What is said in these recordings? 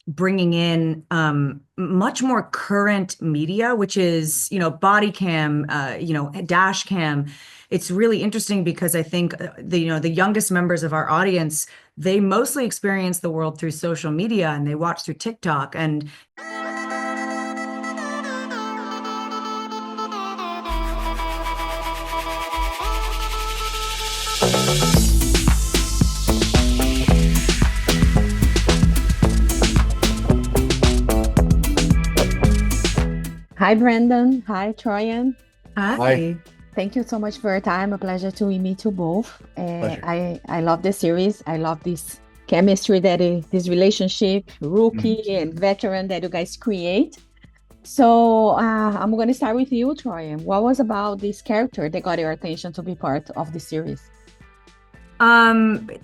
bringing in much more current media, which is, body cam, dash cam. It's really interesting because I think the youngest members of our audience, they mostly experience the world through social media and they watch through TikTok. And Hi, Brandon. Hi, Troian. hi. Thank you so much for your time. A pleasure to meet you both. Pleasure. I love the series. I love this chemistry this relationship, rookie and veteran that you guys create. So I'm going to start with you, Troian. What was about this character that got your attention to be part of the series?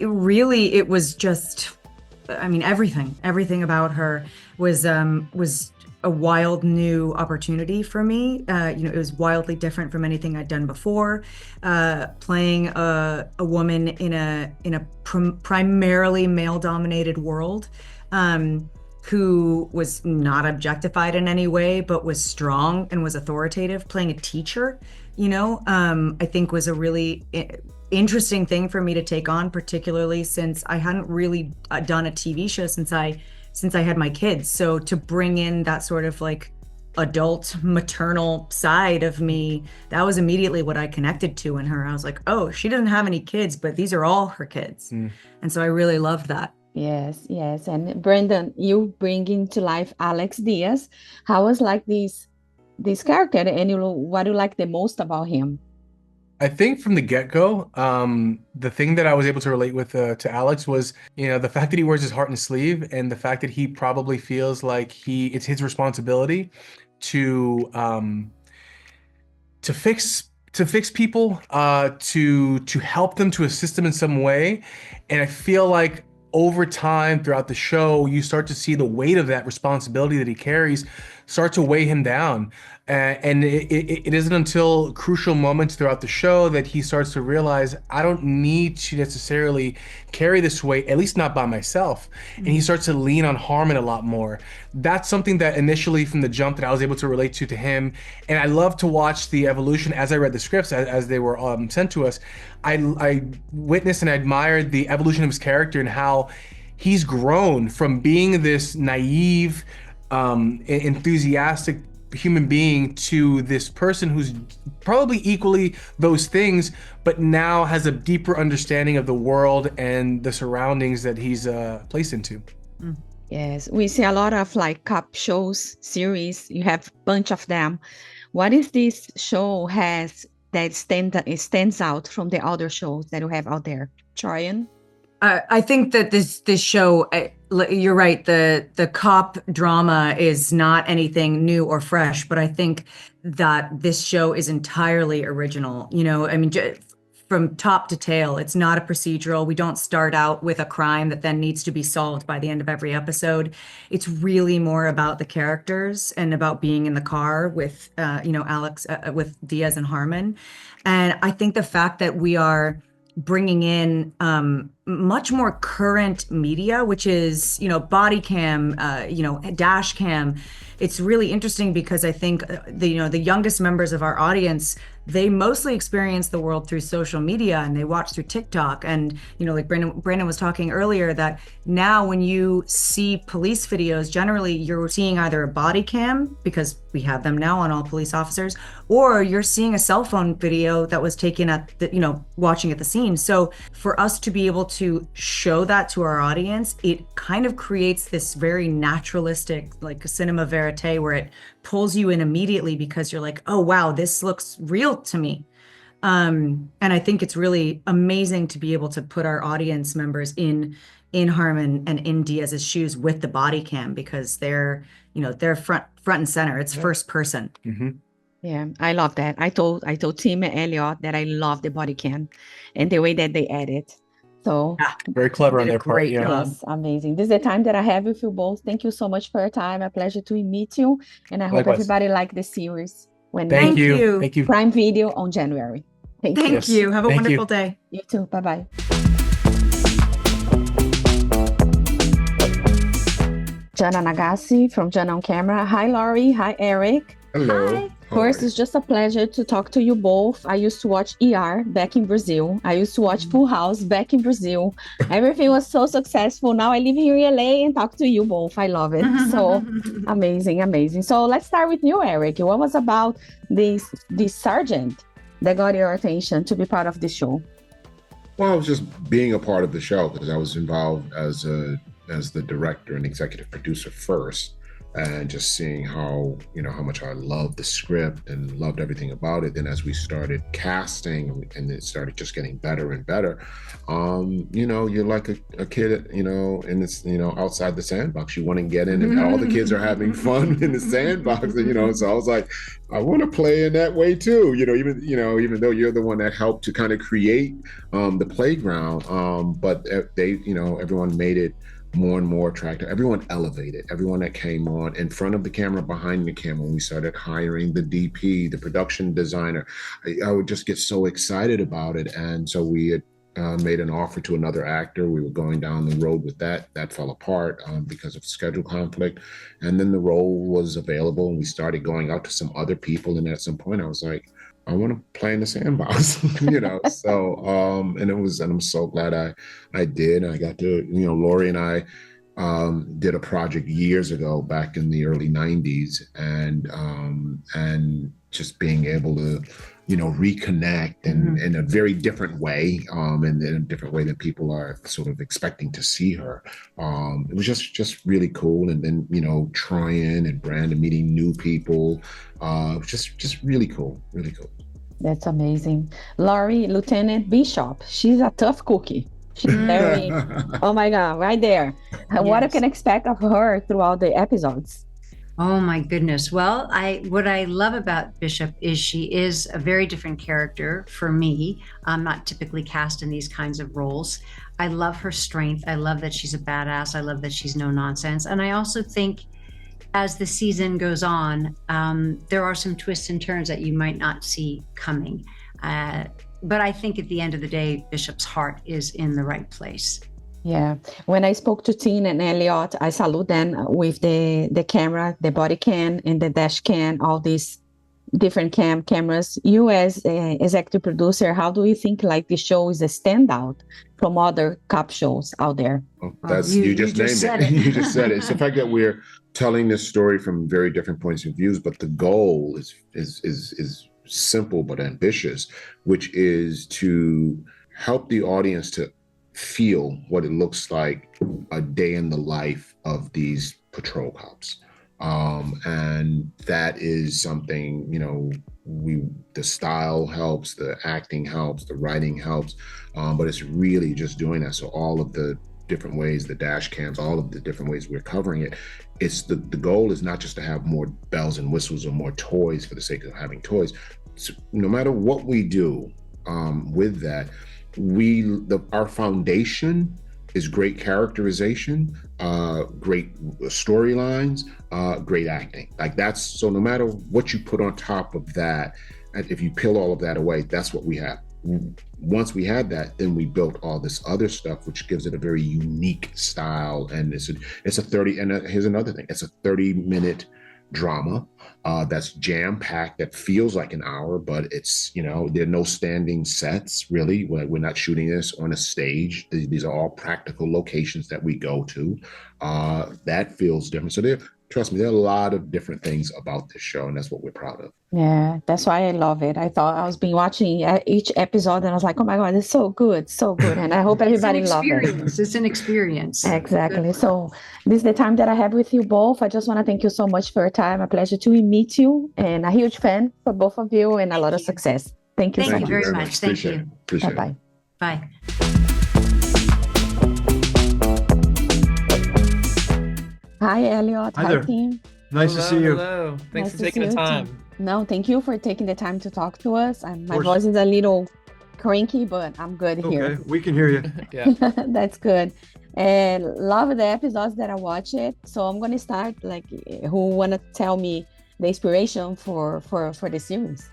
Really, it was just, everything about her was a wild new opportunity for me. It was wildly different from anything I'd done before. Playing a woman in a primarily male-dominated world, who was not objectified in any way, but was strong and was authoritative. Playing a teacher, I think was a really interesting thing for me to take on, particularly since I hadn't really done a TV show since I had my kids. So to bring in that sort of like adult maternal side of me, that was immediately what I connected to in her. I was like, oh, she doesn't have any kids, but these are all her kids. And so I really loved that. Yes. And Brandon, you bring into life Alex Diaz. How was like this character, and what do you like the most about him? I think from the get-go, the thing that I was able to relate with to Alex was, the fact that he wears his heart in his sleeve, and the fact that he probably feels like it's his responsibility to fix people, to help them, to assist them in some way. And I feel like over time throughout the show, you start to see the weight of that responsibility that he carries start to weigh him down. And it isn't until crucial moments throughout the show that he starts to realize, I don't need to necessarily carry this weight, at least not by myself. And he starts to lean on Harmon a lot more. That's something that initially from the jump that I was able to relate to him. And I love to watch the evolution as I read the scripts, as they were sent to us. I witnessed and admired the evolution of his character and how he's grown from being this naive, enthusiastic human being to this person who's probably equally those things, but now has a deeper understanding of the world and the surroundings that he's placed into. Yes, we see a lot of like cop shows, series. You have a bunch of them. What is this show has that stands out from the other shows that you have out there, Troian? I think that this show, you're right, the cop drama is not anything new or fresh, but I think that this show is entirely original. From top to tail, it's not a procedural. We don't start out with a crime that then needs to be solved by the end of every episode. It's really more about the characters and about being in the car with, Alex, with Diaz and Harmon. And I think the fact that we are bringing in much more current media, which is, body cam, dash cam. It's really interesting because I think the youngest members of our audience, they mostly experience the world through social media and they watch through TikTok. And, like Brandon was talking earlier, that now when you see police videos, generally you're seeing either a body cam, because we have them now on all police officers, or you're seeing a cell phone video that was taken at watching at the scene. So for us to be able to show that to our audience, it kind of creates this very naturalistic, like cinema verite, where it pulls you in immediately because you're like, oh wow, this looks real to me. And I think it's really amazing to be able to put our audience members in Harmon and in Diaz's shoes with the body cam, because they're front and center. It's first person. Yeah, I love that. I told Tim and Elliot that I love the body cam and the way that they edit. So very clever on their part. Yes, amazing. This is the time that I have with you both. Thank you so much for your time. A pleasure to meet you. And I hope everybody liked the series. Thank you. Prime Video on January. Thank you. Have a wonderful day. You too. Bye-bye. Jana Nagasi from Jana on Camera. Hi, Laurie. Hi, Eriq. Hello. Hi. First, it's just a pleasure to talk to you both. I used to watch ER back in Brazil. I used to watch Full House back in Brazil. Everything was so successful. Now I live here in LA and talk to you both. I love it. So amazing, amazing. So let's start with you, Eriq. What was about this sergeant that got your attention to be part of this show? Well, I was just being a part of the show because I was involved as the director and executive producer first, and just seeing how much I loved the script and loved everything about it. Then as we started casting and it started just getting better and better, you're like a kid, and it's outside the sandbox. You want to get in, and all the kids are having fun in the sandbox, and so I was like, I want to play in that way too. Even though you're the one that helped to kind of create the playground, but everyone made it more and more attractive. Everyone elevated. Everyone that came on in front of the camera, behind the camera, when we started hiring the DP, the production designer, I would just get so excited about it. And so we had made an offer to another actor. We were going down the road with that. That fell apart because of schedule conflict. And then the role was available, and we started going out to some other people. And at some point, I was like, I want to play in the sandbox, So, and I'm so glad I did. I got to, Lori and I did a project years ago back in the early 90s, and just being able to, reconnect in a very different way, and in a different way that people are sort of expecting to see her. It was just really cool. And then, Troian and Brandon meeting new people, just really cool, really cool. That's amazing. Laurie, Lieutenant Bishop, she's a tough cookie. She's very, oh my God, right there. What I can expect of her throughout the episodes. Oh my goodness. Well, what I love about Bishop is she is a very different character for me. I'm not typically cast in these kinds of roles. I love her strength. I love that she's a badass. I love that she's no nonsense. And I also think as the season goes on, there are some twists and turns that you might not see coming. But I think at the end of the day, Bishop's heart is in the right place. Yeah. When I spoke to Teen and Elliot, I salute them with the camera, the body cam and the dash cam, all these different cameras. You as an executive producer, how do you think like the show is a standout from other cop shows out there? Well, you just named it. You just said it. It's the fact that we're telling this story from very different points of views, but the goal is simple but ambitious, which is to help the audience to feel what it looks like a day in the life of these patrol cops. And that is something, the style helps, the acting helps, the writing helps, but it's really just doing that. So all of the different ways, the dash cams, all of the different ways we're covering it, it's the goal is not just to have more bells and whistles or more toys for the sake of having toys. So no matter what we do with that, our foundation is great characterization, great storylines, great acting. Like so no matter what you put on top of that, and if you peel all of that away, that's what we have. Once we had that, then we built all this other stuff, which gives it a very unique style. And it's a 30, and here's another thing, it's a 30-minute drama that's jam-packed, that feels like an hour, but it's, there are no standing sets, really. We're not shooting this on a stage. These are all practical locations that we go to. That feels different. So trust me, there are a lot of different things about this show, and that's what we're proud of. Yeah, that's why I love it. I thought I was been watching each episode, and I was like, oh my God, it's so good, so good. And I hope everybody loves it. It's an experience. Exactly. So this is the time that I have with you both. I just want to thank you so much for your time. A pleasure to meet you, and a huge fan for both of you, and a lot of success. Thank you so much. Thank you very much. Thank you. Appreciate it. Bye. Hi, Elliot. Hi, team. Nice to see you. Hello. Thanks Nice for taking to the see you, time. team. No, thank you for taking the time to talk to us. My voice is a little cranky, but I'm good here. Okay, we can hear you. Yeah. That's good. And love the episodes that I watch it. So I'm gonna start. Like, who wanna tell me the inspiration for the series?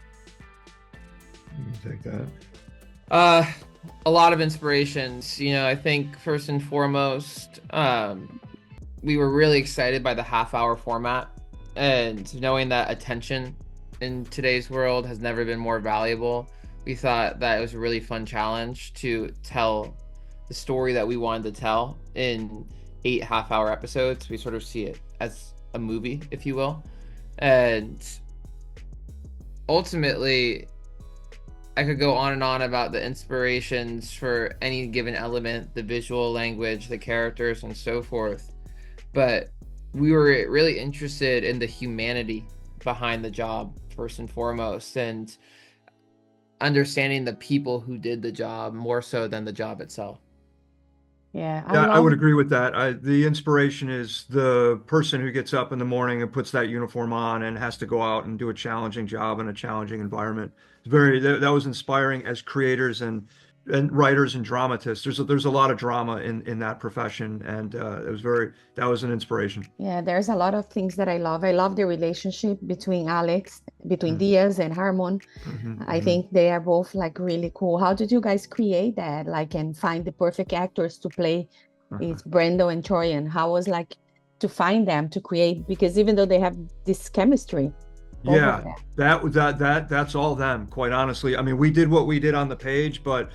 Take that. A lot of inspirations. I think first and foremost, we were really excited by the half-hour format, and knowing that attention in today's world has never been more valuable, we thought that it was a really fun challenge to tell the story that we wanted to tell in 8 half-hour episodes. We sort of see it as a movie, if you will. And ultimately, I could go on and on about the inspirations for any given element, the visual language, the characters, and so forth. But we were really interested in the humanity behind the job, first and foremost, and understanding the people who did the job more so than the job itself. Yeah, I would agree with that. The inspiration is the person who gets up in the morning and puts that uniform on and has to go out and do a challenging job in a challenging environment. That was inspiring as creators and writers and dramatists. There's a lot of drama in that profession, and that was an inspiration. Yeah, there's a lot of things that I love. I love the relationship between Diaz and Harmon. I think they are both like really cool. How did you guys create that? Like, and find the perfect actors to play it's Brendo and Troian. How was like to find them to create, because even though they have this chemistry. Yeah, that's all them, quite honestly. I mean, we did what we did on the page, but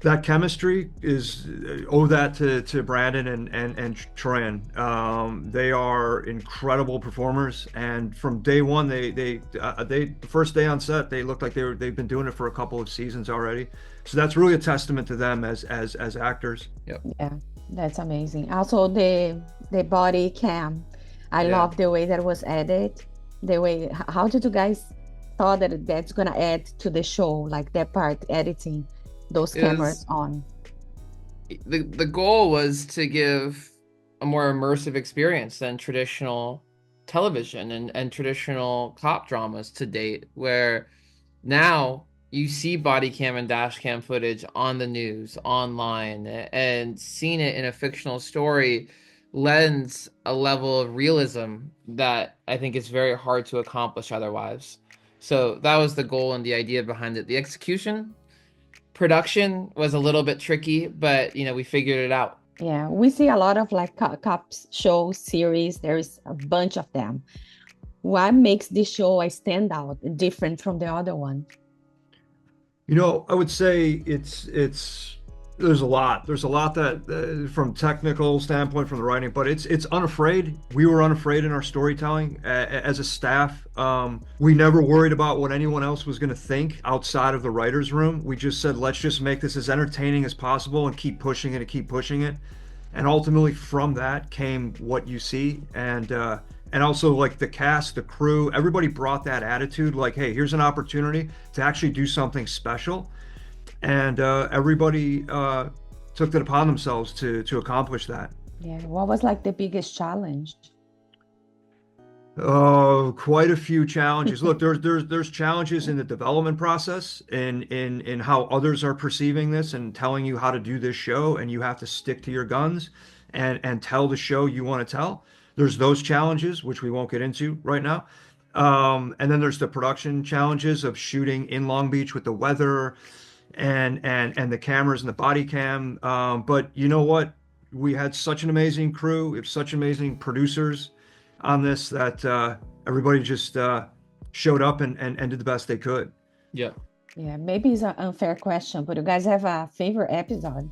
that chemistry is owe that to Brandon and Troian. They are incredible performers, and from day one, they the first day on set, they looked like they've been doing it for a couple of seasons already. So that's really a testament to them as actors. Yep. Yeah, that's amazing. Also, the body cam, I love the way that was added. The way, how did you guys thought that that's gonna add to the show, like that part, editing those cameras on? The goal was to give a more immersive experience than traditional television and traditional cop dramas to date, where now you see body cam and dash cam footage on the news, online, and seeing it in a fictional story lends a level of realism that I think is very hard to accomplish otherwise. So that was the goal and the idea behind it. The execution, production was a little bit tricky, but we figured it out. Yeah, we see a lot of like cops shows, series. There's a bunch of them. What makes this show a standout, different from the other one? I would say there's a lot that from technical standpoint, from the writing, but it's unafraid. We were unafraid in our storytelling as a staff. We never worried about what anyone else was going to think outside of the writer's room. We just said, let's just make this as entertaining as possible and keep pushing it. And ultimately from that came what you see. And also like the cast, the crew, everybody brought that attitude like, hey, here's an opportunity to actually do something special. And everybody took it upon themselves to accomplish that. Yeah, what was like the biggest challenge? Oh, quite a few challenges. Look, there's challenges in the development process, in how others are perceiving this and telling you how to do this show, and you have to stick to your guns and tell the show you want to tell. There's those challenges, which we won't get into right now. And then there's the production challenges of shooting in Long Beach with the weather and the cameras and the body cam. But you know what? We had such an amazing crew. We have such amazing producers on this that everybody just showed up and did the best they could. Yeah. Yeah, maybe it's an unfair question, but you guys have a favorite episode?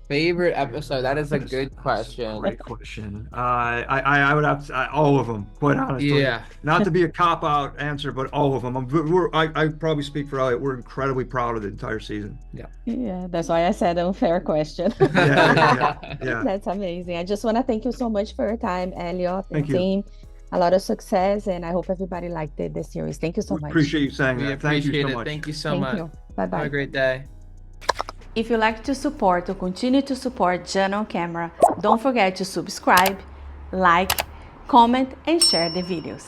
Favorite episode? That is a good question. Great question. I would have to, all of them, quite honestly. Yeah. Not to be a cop-out answer, but all of them. I probably speak for Elliot. We're incredibly proud of the entire season. Yeah, that's why I said unfair question. Yeah. That's amazing. I just want to thank you so much for your time, Elliot and Thank you. team. A lot of success, and I hope everybody liked the series. Thank you so much. Appreciate you saying We that. Thank you appreciate so it. much. Thank you so Thank much. you. Bye-bye. Have a great day. If you like to support or continue to support Jana on Camera, don't forget to subscribe, like, comment, and share the videos.